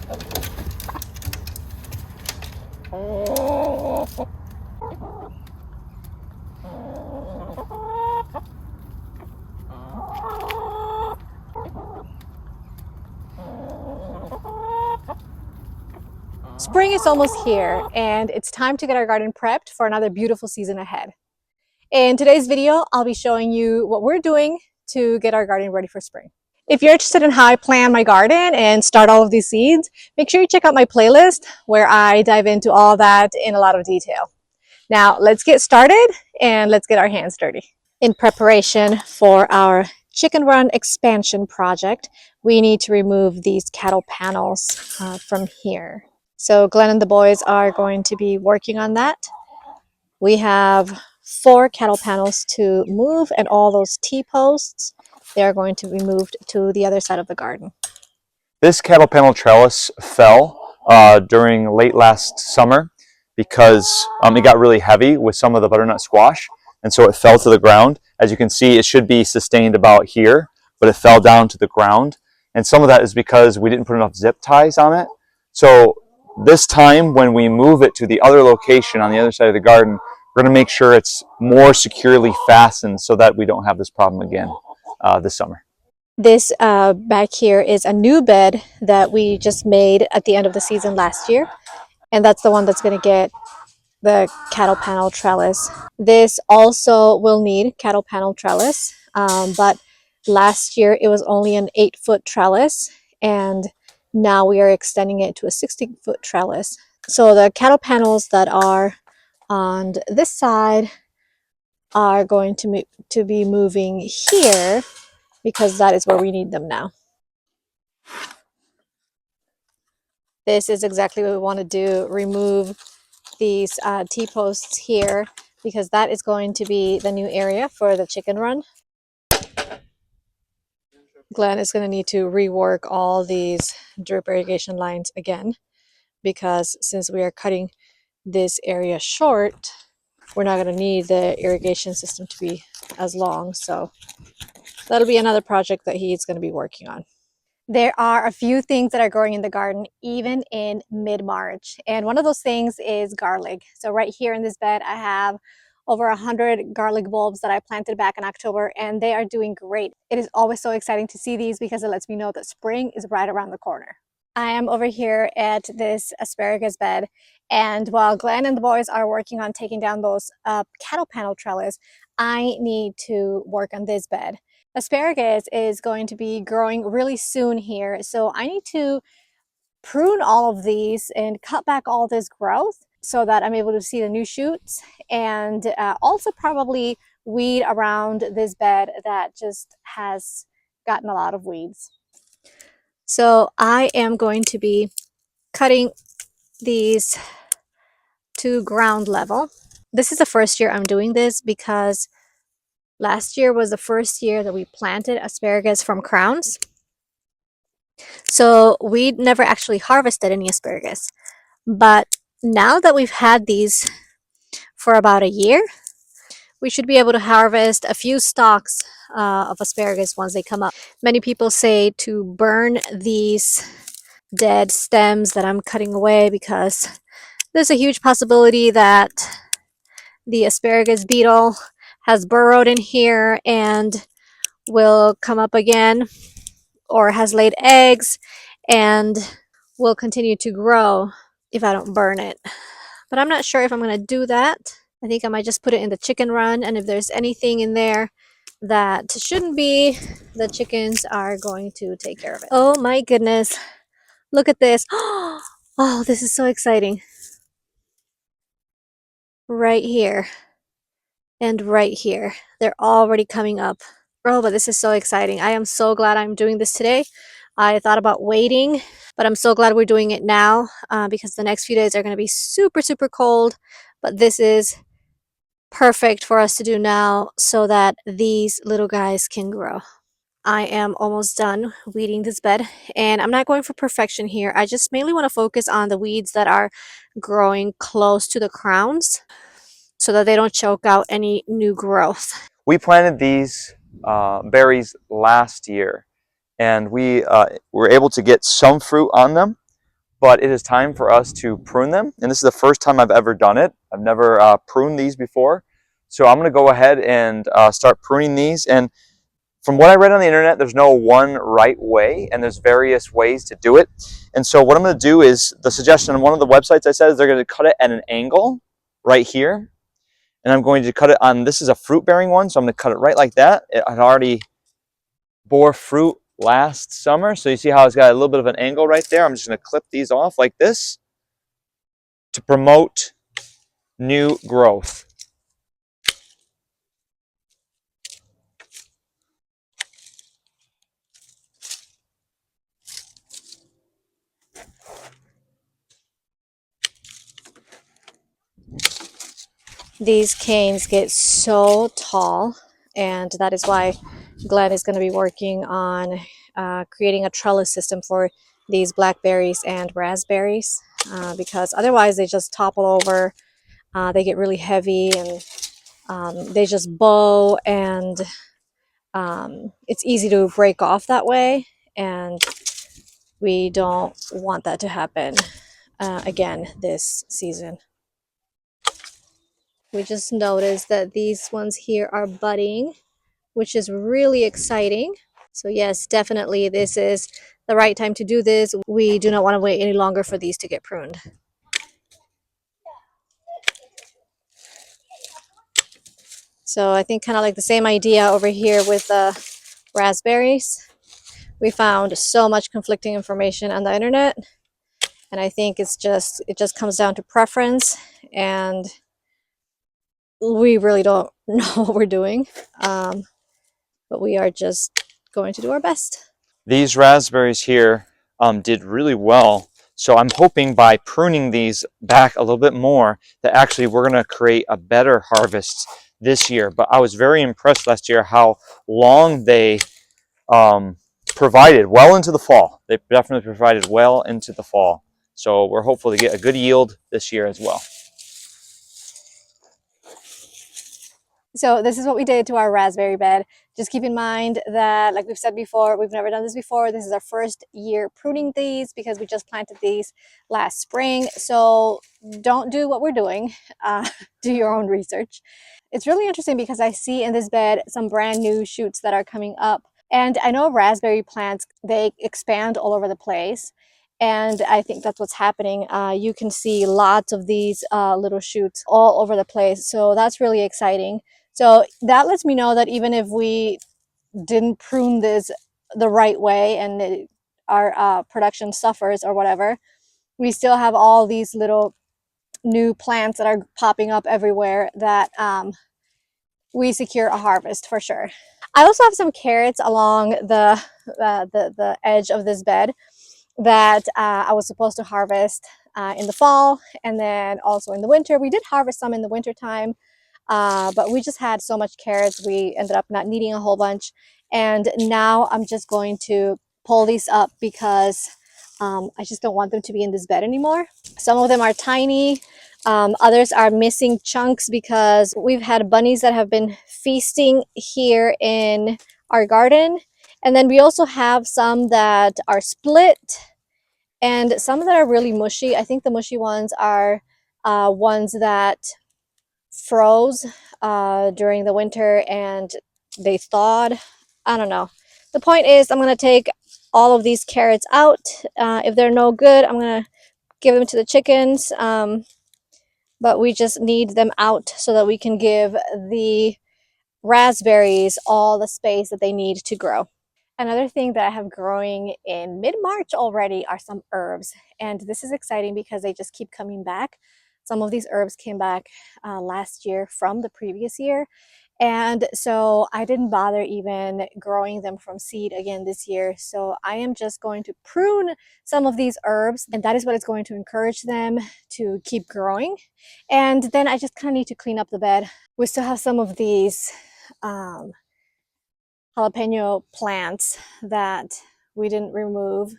Spring is almost here, and it's time to get our garden prepped for another beautiful season ahead. In today's video, I'll be showing you what we're doing to get our garden ready for spring. If you're interested in how I plan my garden and start all of these seeds, make sure you check out my playlist where I dive into all that in a lot of detail. Now, let's get started and let's get our hands dirty. In preparation for our chicken run expansion project, we need to remove these cattle panels from here. So Glenn and the boys are going to be working on that. We have 4 cattle panels to move, and all those T-posts, they are going to be moved to the other side of the garden. This cattle panel trellis fell during late last summer because it got really heavy with some of the butternut squash, and so it fell to the ground. As you can see, it should be sustained about here, but it fell down to the ground. And some of that is because we didn't put enough zip ties on it. So this time, when we move it to the other location on the other side of the garden, we're going to make sure it's more securely fastened so that we don't have this problem again this summer. This back here is a new bed that we just made at the end of the season last year. And that's the one that's going to get the cattle panel trellis. This also will need cattle panel trellis, but last year it was only an 8-foot trellis, and now we are extending it to a 60-foot trellis. So the cattle panels that are on this side are going to be moving here because that is where we need them now. This is exactly what we want to do, remove these T-posts here, because that is going to be the new area for the chicken run. Glenn is going to need to rework all these drip irrigation lines again, because since we are cutting this area short, we're not going to need the irrigation system to be as long. So that'll be another project that he's going to be working on. There are a few things that are growing in the garden even in mid-March, and one of those things is garlic. So right here in this bed I have over 100 garlic bulbs that I planted back in October, and they are doing great. It is always so exciting to see these because it lets me know that spring is right around the corner. I am over here at this asparagus bed, and while Glenn and the boys are working on taking down those cattle panel trellis, I need to work on this bed. Asparagus is going to be growing really soon here, so I need to prune all of these and cut back all this growth so that I'm able to see the new shoots, and also probably weed around this bed that just has gotten a lot of weeds. So I am going to be cutting these to ground level. This is the first year I'm doing this because last year was the first year that we planted asparagus from crowns. So we never actually harvested any asparagus. But now that we've had these for about a year, we should be able to harvest a few stalks of asparagus once they come up. Many people say to burn these dead stems that I'm cutting away because there's a huge possibility that the asparagus beetle has burrowed in here and will come up again, or has laid eggs and will continue to grow if I don't burn it. But I'm not sure if I'm going to do that. I think I might just put it in the chicken run, and if there's anything in there that shouldn't be, the chickens are going to take care of it. Oh my goodness. Look at this. Oh, this is so exciting. Right here and right here. They're already coming up. Oh, but this is so exciting. I am so glad I'm doing this today. I thought about waiting, but I'm so glad we're doing it now because the next few days are going to be super, super cold. But this is perfect for us to do now so that these little guys can grow. I am almost done weeding this bed, and I'm not going for perfection here. I just mainly want to focus on the weeds that are growing close to the crowns so that they don't choke out any new growth. We planted these berries last year, and we were able to get some fruit on them, but it is time for us to prune them. And this is the first time I've ever done it. I've never pruned these before. So I'm going to go ahead and start pruning these. And from what I read on the internet, there's no one right way, and there's various ways to do it. And so what I'm going to do is, the suggestion on one of the websites I said is they're going to cut it at an angle right here. And I'm going to cut it on, this is a fruit-bearing one, so I'm going to cut it right like that. It had already bore fruit last summer, so you see how it's got a little bit of an angle right there. I'm just going to clip these off like this to promote new growth. These canes get so tall, and that is why Glenn is going to be working on creating a trellis system for these blackberries and raspberries, because otherwise they just topple over. They get really heavy, and they just bow, and it's easy to break off that way, and we don't want that to happen again this season. We just noticed that these ones here are budding, which is really exciting. So yes, definitely this is the right time to do this. We do not want to wait any longer for these to get pruned. So I think kind of like the same idea over here with the raspberries. We found so much conflicting information on the internet, and I think it just comes down to preference, and we really don't know what we're doing, but we are just going to do our best. These raspberries here did really well. So I'm hoping by pruning these back a little bit more that actually we're going to create a better harvest this year. But I was very impressed last year how long they provided well into the fall. They definitely provided well into the fall. So we're hopeful to get a good yield this year as well. So this is what we did to our raspberry bed. Just keep in mind that, like we've said before, we've never done this before. This is our first year pruning these because we just planted these last spring. So don't do what we're doing. Do your own research. It's really interesting because I see in this bed some brand new shoots that are coming up. And I know raspberry plants, they expand all over the place. And I think that's what's happening. You can see lots of these little shoots all over the place. So that's really exciting. So that lets me know that even if we didn't prune this the right way and our production suffers or whatever, we still have all these little new plants that are popping up everywhere that we secure a harvest for sure. I also have some carrots along the edge of this bed that I was supposed to harvest in the fall, and then also in the winter. We did harvest some in the winter time, but we just had so much carrots, we ended up not needing a whole bunch. And now I'm just going to pull these up because I just don't want them to be in this bed anymore. Some of them are tiny. Others are missing chunks because we've had bunnies that have been feasting here in our garden. And then we also have some that are split and some that are really mushy. I think the mushy ones are ones that froze during the winter and they thawed. I don't know. The point is I'm going to take all of these carrots out. If they're no good, I'm going to give them to the chickens. But we just need them out so that we can give the raspberries all the space that they need to grow. Another thing that I have growing in mid-March already are some herbs. And this is exciting because they just keep coming back. Some of these herbs came back last year from the previous year. And so I didn't bother even growing them from seed again this year. So I am just going to prune some of these herbs, and that is what is going to encourage them to keep growing. And then I just kind of need to clean up the bed. We still have some of these jalapeno plants that we didn't remove.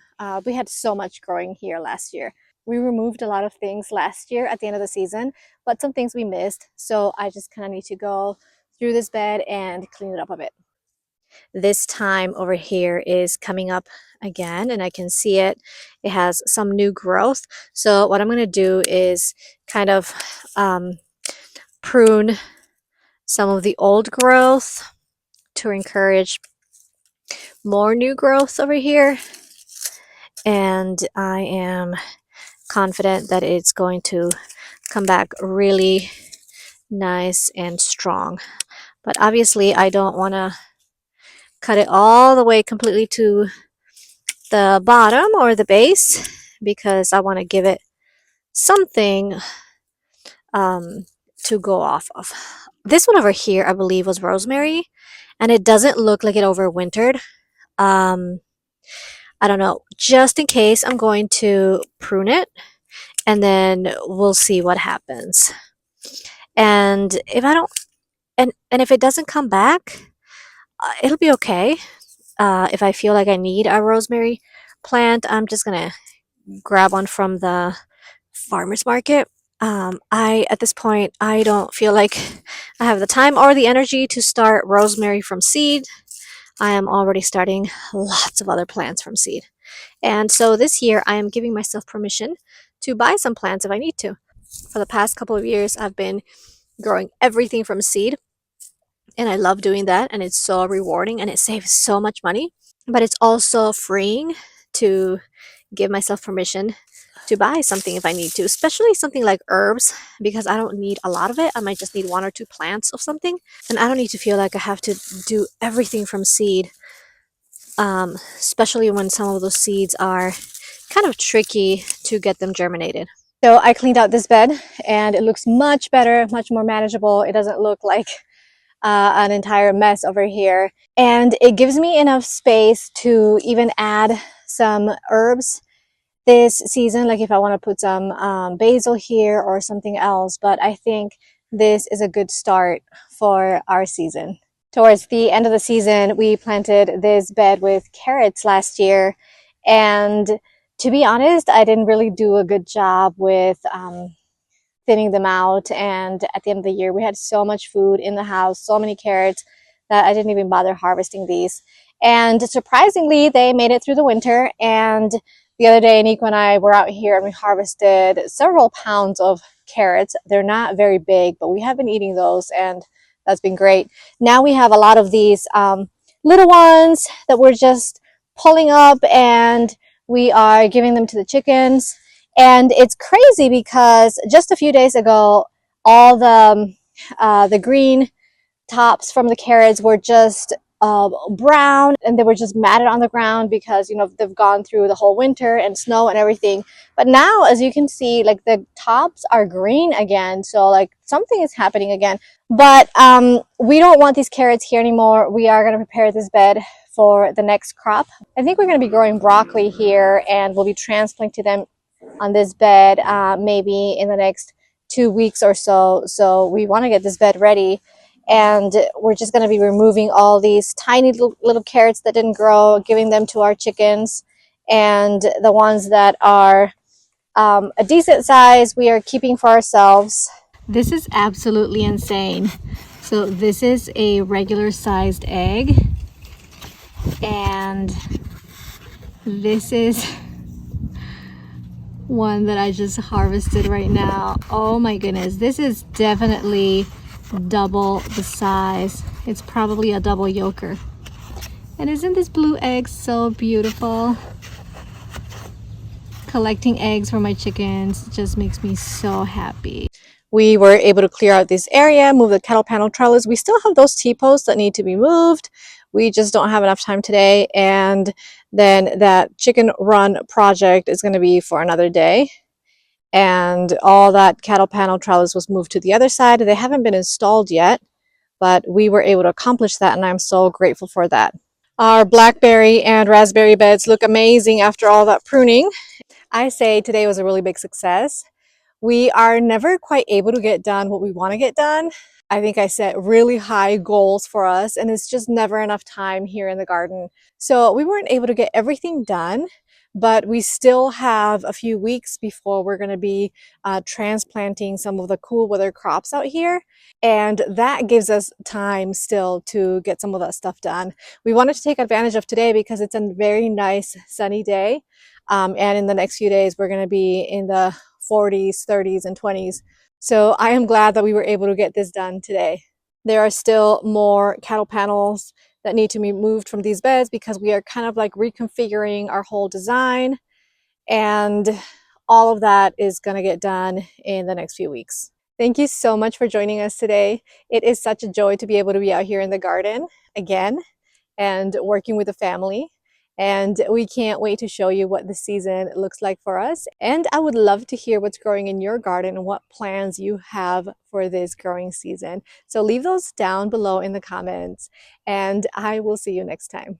We had so much growing here last year. We removed a lot of things last year at the end of the season, but some things we missed. So I just kind of need to go through this bed and clean it up a bit. this time over here is coming up again, and I can see it. It has some new growth. So what I'm going to do is kind of prune some of the old growth to encourage more new growth over here. And I am confident that it's going to come back really nice and strong. But obviously I don't want to cut it all the way completely to the bottom or the base, because I want to give it something to go off of. This one over here I believe was rosemary, and it doesn't look like it overwintered. I don't know, just in case I'm going to prune it, and then we'll see what happens. And if I don't, and if it doesn't come back, it'll be okay. If I feel like I need a rosemary plant, I'm just gonna grab one from the farmer's market. At this point, I don't feel like I have the time or the energy to start rosemary from seed. I am already starting lots of other plants from seed. And so this year I am giving myself permission to buy some plants if I need to. For the past couple of years, I've been growing everything from seed, and I love doing that, and it's so rewarding and it saves so much money. But it's also freeing to give myself permission to buy something if I need to, especially something like herbs, because I don't need a lot of it. I might just need one or two plants of something, and I don't need to feel like I have to do everything from seed, especially when some of those seeds are kind of tricky to get them germinated. So I cleaned out this bed and it looks much better, much more manageable. It doesn't look like an entire mess over here. And it gives me enough space to even add some herbs this season, like if I want to put some basil here or something else. But I think this is a good start for our season. Towards the end of the season, we planted this bed with carrots last year, and to be honest, I didn't really do a good job with thinning them out. And at the end of the year, we had so much food in the house, so many carrots, that I didn't even bother harvesting these. And surprisingly, they made it through the winter. And the other day, Nico and I were out here and we harvested several pounds of carrots. They're not very big, but we have been eating those, and that's been great. Now we have a lot of these little ones that we're just pulling up, and we are giving them to the chickens. And it's crazy because just a few days ago, all the green tops from the carrots were just brown, and they were just matted on the ground because, you know, they've gone through the whole winter and snow and everything. But now, as you can see, like the tops are green again, so like something is happening again. But we don't want these carrots here anymore. We are going to prepare this bed for the next crop. I think we're going to be growing broccoli here, and we'll be transplanting them on this bed maybe in the next 2 weeks or so. So we want to get this bed ready, and we're just going to be removing all these tiny little carrots that didn't grow, giving them to our chickens, and the ones that are a decent size we are keeping for ourselves. This is absolutely insane. So this is a regular sized egg, and this is one that I just harvested right now. Oh my goodness, this is definitely double the size. It's probably a double yolker. And isn't this blue egg so beautiful? Collecting eggs for my chickens just makes me so happy. We were able to clear out this area, move the cattle panel trellis. We still have those T-posts that need to be moved. We just don't have enough time today. And then that chicken run project is going to be for another day. And all that cattle panel trellis was moved to the other side. They haven't been installed yet, but we were able to accomplish that, and I'm so grateful for that. Our blackberry and raspberry beds look amazing after all that pruning. I say today was a really big success. We are never quite able to get done what we want to get done. I think I set really high goals for us, and it's just never enough time here in the garden. So we weren't able to get everything done, but we still have a few weeks before we're going to be transplanting some of the cool weather crops out here. And that gives us time still to get some of that stuff done. We wanted to take advantage of today because it's a very nice sunny day. And in the next few days, we're going to be in the 40s, 30s, and 20s. So I am glad that we were able to get this done today. There are still more cattle panels that need to be moved from these beds because we are kind of like reconfiguring our whole design, and all of that is going to get done in the next few weeks. Thank you so much for joining us today. It is such a joy to be able to be out here in the garden again and working with the family. And we can't wait to show you what the season looks like for us. And I would love to hear what's growing in your garden and what plans you have for this growing season. So leave those down below in the comments, and I will see you next time.